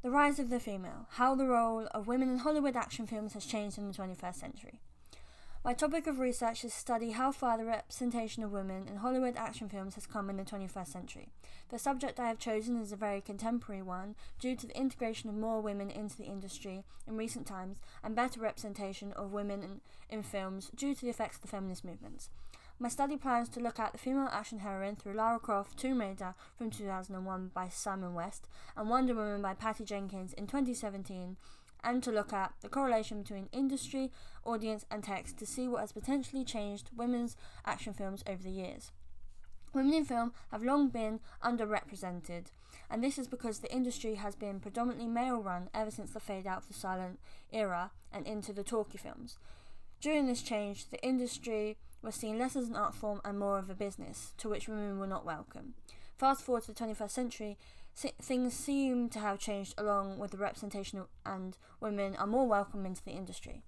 The rise of the female, how the role of women in Hollywood action films has changed in the 21st century. My topic of research is to study how far the representation of women in Hollywood action films has come in the 21st century. The subject I have chosen is a very contemporary one due to the integration of more women into the industry in recent times and better representation of women in films due to the effects of the feminist movements. My study plans to look at the female action heroine through Lara Croft Tomb Raider from 2001 by Simon West and Wonder Woman by Patty Jenkins in 2017, and to look at the correlation between industry, audience and text to see what has potentially changed women's action films over the years. Women in film have long been underrepresented, and this is because the industry has been predominantly male-run ever since the fade-out of the silent era and into the talkie films. During this change, the industry was seen less as an art form and more of a business, to which women were not welcome. Fast forward to the 21st century, things seem to have changed along with the representation and women are more welcome into the industry.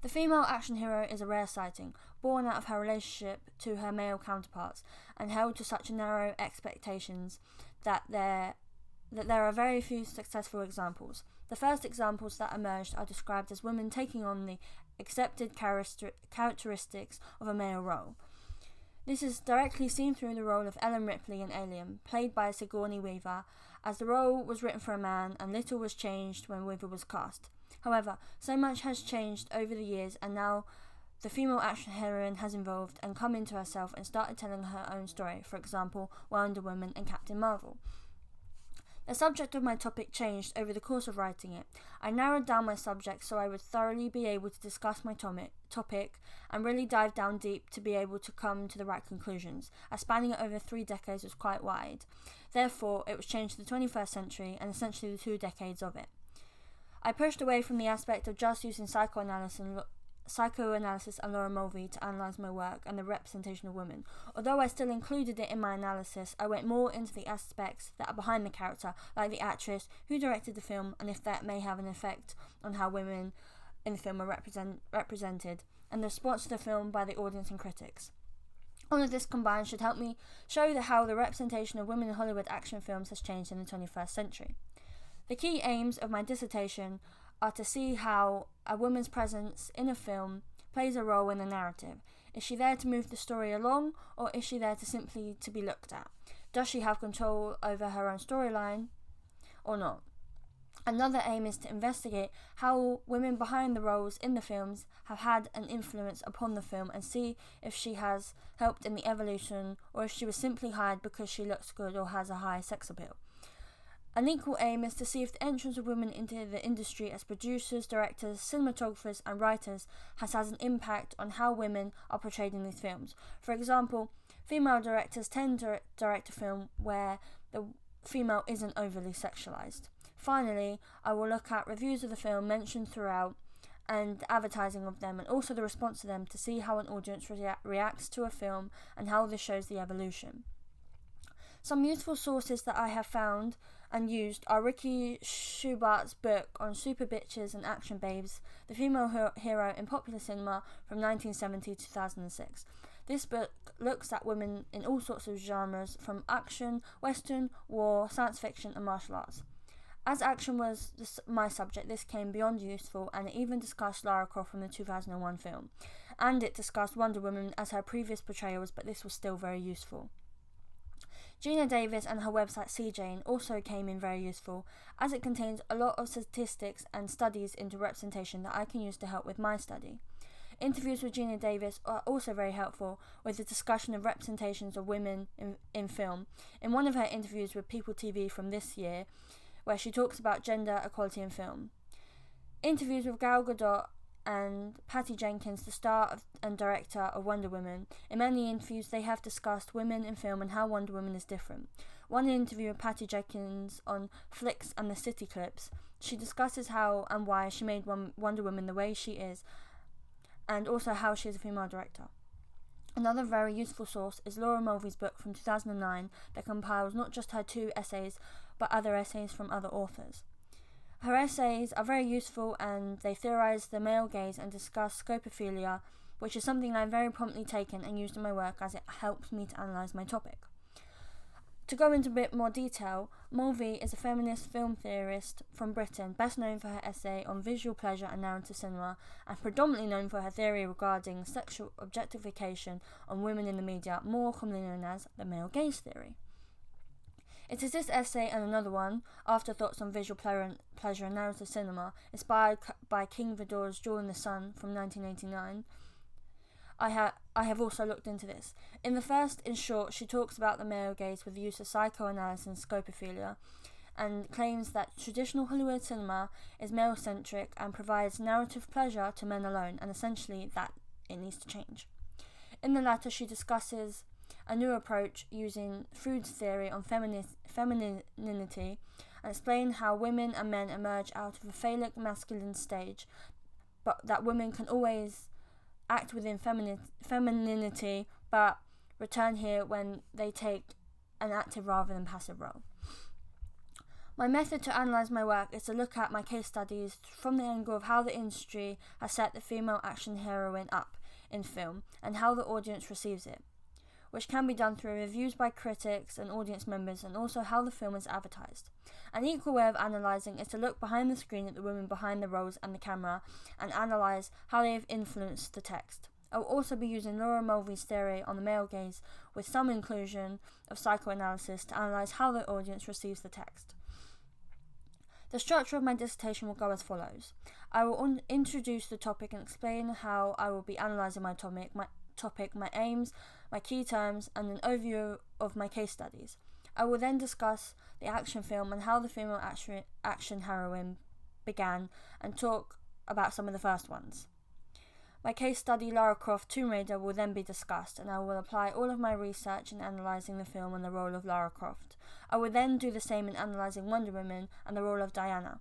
The female action hero is a rare sighting, born out of her relationship to her male counterparts and held to such narrow expectations that there are very few successful examples. The first examples that emerged are described as women taking on the accepted characteristics of a male role. This is directly seen through the role of Ellen Ripley in Alien, played by Sigourney Weaver, as the role was written for a man and little was changed when Weaver was cast. However, so much has changed over the years, and now the female action heroine has evolved and come into herself and started telling her own story, for example, Wonder Woman and Captain Marvel. The subject of my topic changed over the course of writing it. I narrowed down my subject so I would thoroughly be able to discuss my topic and really dive down deep to be able to come to the right conclusions, as spanning it over 3 decades was quite wide. Therefore, it was changed to the 21st century and essentially the 2 decades of it. I pushed away from the aspect of just using psychoanalysis and Laura Mulvey to analyse my work and the representation of women. Although I still included it in my analysis, I went more into the aspects that are behind the character, like the actress, who directed the film, and if that may have an effect on how women in the film are represented, and the response to the film by the audience and critics. All of this combined should help me show how the representation of women in Hollywood action films has changed in the 21st century. The key aims of my dissertation are to see how a woman's presence in a film plays a role in the narrative. Is she there to move the story along, or is she there to simply to be looked at? Does she have control over her own storyline, or not? Another aim is to investigate how women behind the roles in the films have had an influence upon the film and see if she has helped in the evolution, or if she was simply hired because she looks good or has a high sex appeal. An equal aim is to see if the entrance of women into the industry as producers, directors, cinematographers and writers has had an impact on how women are portrayed in these films. For example, female directors tend to direct a film where the female isn't overly sexualized. Finally, I will look at reviews of the film mentioned throughout and advertising of them, and also the response to them to see how an audience reacts to a film and how this shows the evolution. Some useful sources that I have found and used are Ricky Schubart's book on super bitches and action babes, the female hero in popular cinema from 1970 to 2006. This book looks at women in all sorts of genres, from action, western, war, science fiction and martial arts. As action was my subject, this came beyond useful, and it even discussed Lara Croft from the 2001 film. And it discussed Wonder Woman as her previous portrayals, but this was still very useful. Gina Davis and her website CJane also came in very useful, as it contains a lot of statistics and studies into representation that I can use to help with my study. Interviews with Gina Davis are also very helpful with the discussion of representations of women in film. In one of her interviews with People TV from this year, where she talks about gender equality in film. Interviews with Gal Gadot and Patty Jenkins, the star and director of Wonder Woman. In many interviews, they have discussed women in film and how Wonder Woman is different. One interview with Patty Jenkins on Flicks and the City Clips, she discusses how and why she made Wonder Woman the way she is, and also how she is a female director. Another very useful source is Laura Mulvey's book from 2009 that compiles not just her 2 essays, but other essays from other authors. Her essays are very useful, and they theorize the male gaze and discuss scopophilia, which is something I've very promptly taken and used in my work, as it helps me to analyze my topic. To go into a bit more detail, Mulvey is a feminist film theorist from Britain, best known for her essay on visual pleasure and narrative cinema, and predominantly known for her theory regarding sexual objectification on women in the media, more commonly known as the male gaze theory. It is this essay and another one, Afterthoughts on Visual Pleasure and Narrative Cinema, inspired by King Vidor's Jewel in the Sun from 1989. I have also looked into this. In the first, in short, she talks about the male gaze with the use of psychoanalysis and scopophilia, and claims that traditional Hollywood cinema is male-centric and provides narrative pleasure to men alone, and essentially that it needs to change. In the latter, she discusses a new approach using Freud's theory on femininity, and explain how women and men emerge out of a phallic masculine stage, but that women can always act within femininity, but return here when they take an active rather than passive role. My method to analyse my work is to look at my case studies from the angle of how the industry has set the female action heroine up in film and how the audience receives it, which can be done through reviews by critics and audience members, and also how the film is advertised. An equal way of analysing is to look behind the screen at the women behind the roles and the camera and analyse how they have influenced the text. I will also be using Laura Mulvey's theory on the male gaze with some inclusion of psychoanalysis to analyse how the audience receives the text. The structure of my dissertation will go as follows. I will introduce the topic and explain how I will be analysing my topic, my aims, my key terms, and an overview of my case studies. I will then discuss the action film and how the female action heroine began, and talk about some of the first ones. My case study, Lara Croft Tomb Raider, will then be discussed, and I will apply all of my research in analysing the film and the role of Lara Croft. I will then do the same in analysing Wonder Woman and the role of Diana.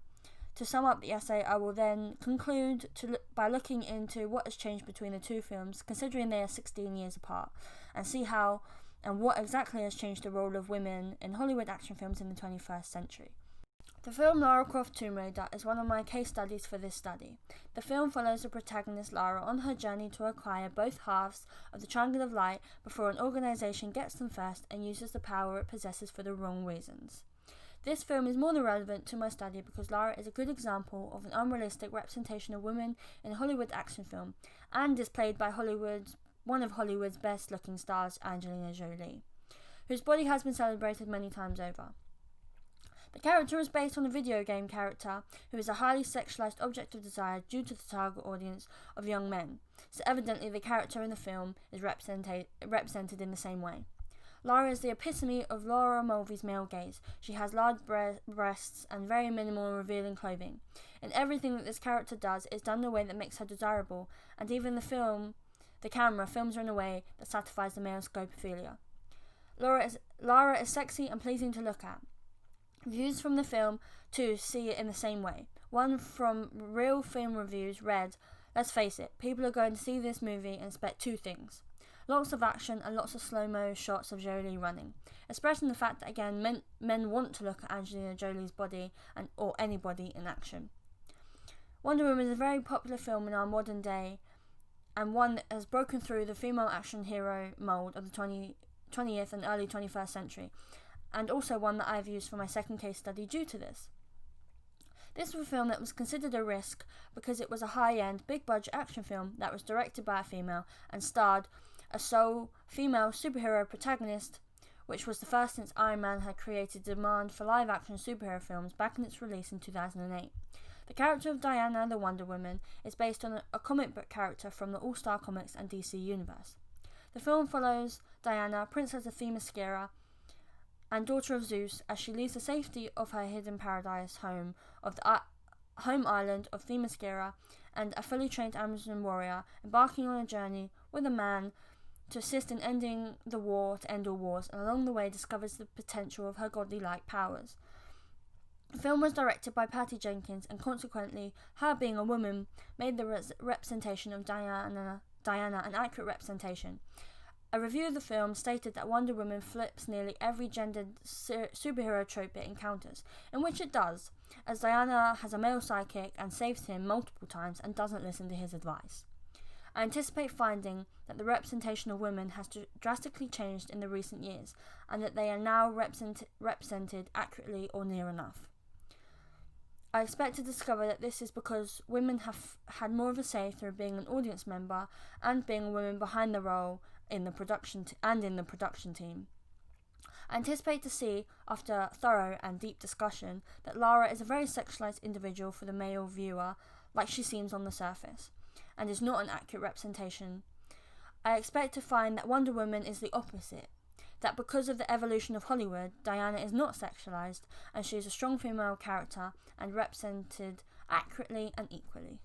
To sum up the essay, I will then conclude by looking into what has changed between the two films, considering they are 16 years apart, and see how and what exactly has changed the role of women in Hollywood action films in the 21st century. The film Lara Croft Tomb Raider is one of my case studies for this study. The film follows the protagonist Lara on her journey to acquire both halves of the Triangle of Light before an organisation gets them first and uses the power it possesses for the wrong reasons. This film is more than relevant to my study because Lara is a good example of an unrealistic representation of women in Hollywood action film, and is played by one of Hollywood's best looking stars, Angelina Jolie, whose body has been celebrated many times over. The character is based on a video game character who is a highly sexualized object of desire due to the target audience of young men, so evidently the character in the film is represented in the same way. Lara is the epitome of Laura Mulvey's male gaze. She has large breasts and very minimal and revealing clothing. And everything that this character does is done in a way that makes her desirable, and even the camera films her in a way that satisfies the male scopophilia. Lara is sexy and pleasing to look at. Reviews from the film, too, see it in the same way. One from Real Film Reviews read, "Let's face it, people are going to see this movie and expect two things. Lots of action and lots of slow-mo shots of Jolie running, expressing the fact that, again, men want to look at Angelina Jolie's body or anybody in action. Wonder Woman is a very popular film in our modern day, and one that has broken through the female action hero mould of the 20th and early 21st century, and also one that I've used for my second case study due to this. This was a film that was considered a risk because it was a high-end, big-budget action film that was directed by a female and starred a sole female superhero protagonist, which was the first since Iron Man had created demand for live-action superhero films back in its release in 2008. The character of Diana, the Wonder Woman, is based on a comic book character from the All-Star Comics and DC universe. The film follows Diana, Princess of Themyscira, and daughter of Zeus, as she leaves the safety of her hidden paradise home of the home island of Themyscira and a fully trained Amazon warrior, embarking on a journey with a man to assist in ending the war to end all wars, and along the way discovers the potential of her godly-like powers. The film was directed by Patty Jenkins, and consequently, her being a woman made the representation of Diana an accurate representation. A review of the film stated that Wonder Woman flips nearly every gendered superhero trope it encounters, in which it does, as Diana has a male sidekick and saves him multiple times and doesn't listen to his advice. I anticipate finding that the representation of women has drastically changed in the recent years, and that they are now represented accurately or near enough. I expect to discover that this is because women have had more of a say through being an audience member and being a woman behind the role in the production team. I anticipate to see, after thorough and deep discussion, that Lara is a very sexualized individual for the male viewer, like she seems on the surface, and is not an accurate representation. I expect to find that Wonder Woman is the opposite, that because of the evolution of Hollywood, Diana is not sexualized, and she is a strong female character and represented accurately and equally.